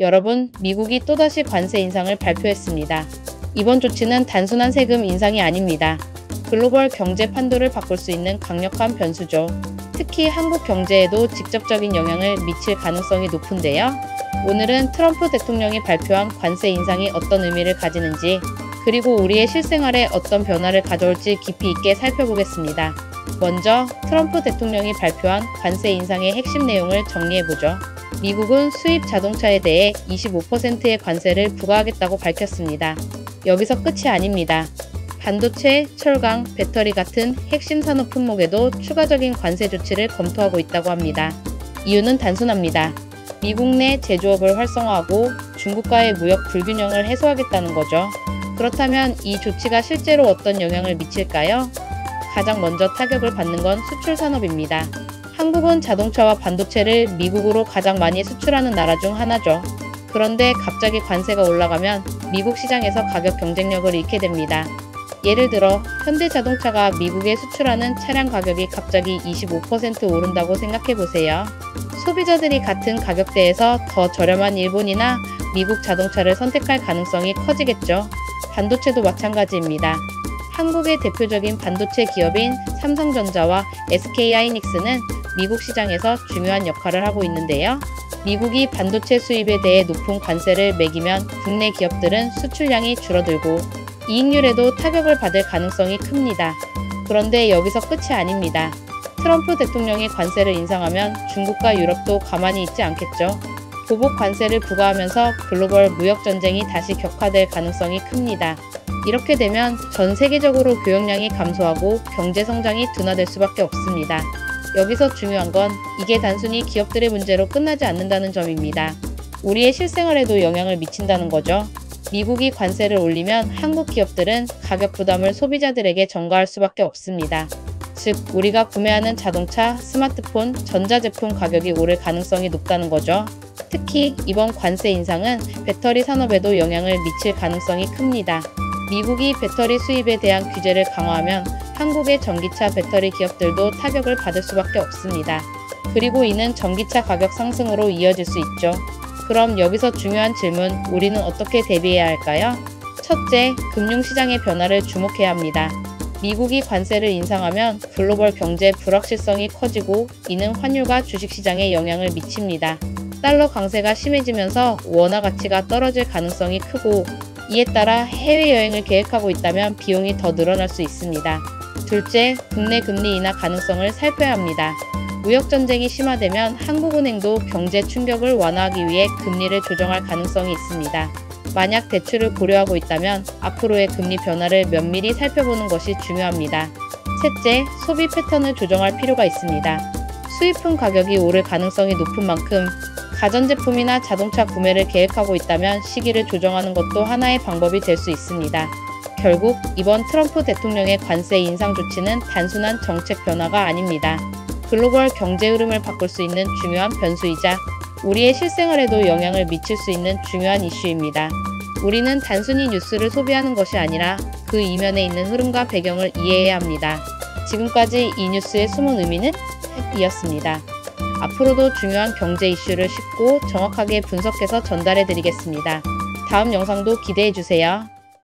여러분, 미국이 또다시 관세 인상을 발표했습니다. 이번 조치는 단순한 세금 인상이 아닙니다. 글로벌 경제 판도를 바꿀 수 있는 강력한 변수죠. 특히 한국 경제에도 직접적인 영향을 미칠 가능성이 높은데요. 오늘은 트럼프 대통령이 발표한 관세 인상이 어떤 의미를 가지는지, 그리고 우리의 실생활에 어떤 변화를 가져올지 깊이 있게 살펴보겠습니다. 먼저 트럼프 대통령이 발표한 관세 인상의 핵심 내용을 정리해보죠. 미국은 수입 자동차에 대해 25%의 관세를 부과하겠다고 밝혔습니다. 여기서 끝이 아닙니다. 반도체, 철강, 배터리 같은 핵심 산업 품목에도 추가적인 관세 조치를 검토하고 있다고 합니다. 이유는 단순합니다. 미국 내 제조업을 활성화하고 중국과의 무역 불균형을 해소하겠다는 거죠. 그렇다면 이 조치가 실제로 어떤 영향을 미칠까요? 가장 먼저 타격을 받는 건 수출 산업입니다. 한국은 자동차와 반도체를 미국으로 가장 많이 수출하는 나라 중 하나죠. 그런데 갑자기 관세가 올라가면 미국 시장에서 가격 경쟁력을 잃게 됩니다. 예를 들어 현대자동차가 미국에 수출하는 차량 가격이 갑자기 25% 오른다고 생각해보세요. 소비자들이 같은 가격대에서 더 저렴한 일본이나 미국 자동차를 선택할 가능성이 커지겠죠. 반도체도 마찬가지입니다. 한국의 대표적인 반도체 기업인 삼성전자와 SK하이닉스는 미국 시장에서 중요한 역할을 하고 있는데요. 미국이 반도체 수입에 대해 높은 관세를 매기면 국내 기업들은 수출량이 줄어들고 이익률에도 타격을 받을 가능성이 큽니다. 그런데 여기서 끝이 아닙니다. 트럼프 대통령이 관세를 인상하면 중국과 유럽도 가만히 있지 않겠죠. 보복 관세를 부과하면서 글로벌 무역 전쟁이 다시 격화될 가능성이 큽니다. 이렇게 되면 전 세계적으로 교역량이 감소하고 경제 성장이 둔화될 수밖에 없습니다. 여기서 중요한 건 이게 단순히 기업들의 문제로 끝나지 않는다는 점입니다. 우리의 실생활에도 영향을 미친다는 거죠. 미국이 관세를 올리면 한국 기업들은 가격 부담을 소비자들에게 전가할 수밖에 없습니다. 즉, 우리가 구매하는 자동차, 스마트폰, 전자제품 가격이 오를 가능성이 높다는 거죠. 특히 이번 관세 인상은 배터리 산업에도 영향을 미칠 가능성이 큽니다. 미국이 배터리 수입에 대한 규제를 강화하면 한국의 전기차 배터리 기업들도 타격을 받을 수밖에 없습니다. 그리고 이는 전기차 가격 상승으로 이어질 수 있죠. 그럼 여기서 중요한 질문, 우리는 어떻게 대비해야 할까요? 첫째, 금융시장의 변화를 주목해야 합니다. 미국이 관세를 인상하면 글로벌 경제 불확실성이 커지고 이는 환율과 주식시장에 영향을 미칩니다. 달러 강세가 심해지면서 원화 가치가 떨어질 가능성이 크고 이에 따라 해외여행을 계획하고 있다면 비용이 더 늘어날 수 있습니다. 둘째, 국내 금리 인하 가능성을 살펴야 합니다. 무역전쟁이 심화되면 한국은행도 경제 충격을 완화하기 위해 금리를 조정할 가능성이 있습니다. 만약 대출을 고려하고 있다면 앞으로의 금리 변화를 면밀히 살펴보는 것이 중요합니다. 셋째, 소비 패턴을 조정할 필요가 있습니다. 수입품 가격이 오를 가능성이 높은 만큼 가전제품이나 자동차 구매를 계획하고 있다면 시기를 조정하는 것도 하나의 방법이 될 수 있습니다. 결국 이번 트럼프 대통령의 관세 인상 조치는 단순한 정책 변화가 아닙니다. 글로벌 경제 흐름을 바꿀 수 있는 중요한 변수이자 우리의 실생활에도 영향을 미칠 수 있는 중요한 이슈입니다. 우리는 단순히 뉴스를 소비하는 것이 아니라 그 이면에 있는 흐름과 배경을 이해해야 합니다. 지금까지 이 뉴스의 숨은 의미는 이었습니다. 앞으로도 중요한 경제 이슈를 쉽고 정확하게 분석해서 전달해 드리겠습니다. 다음 영상도 기대해 주세요.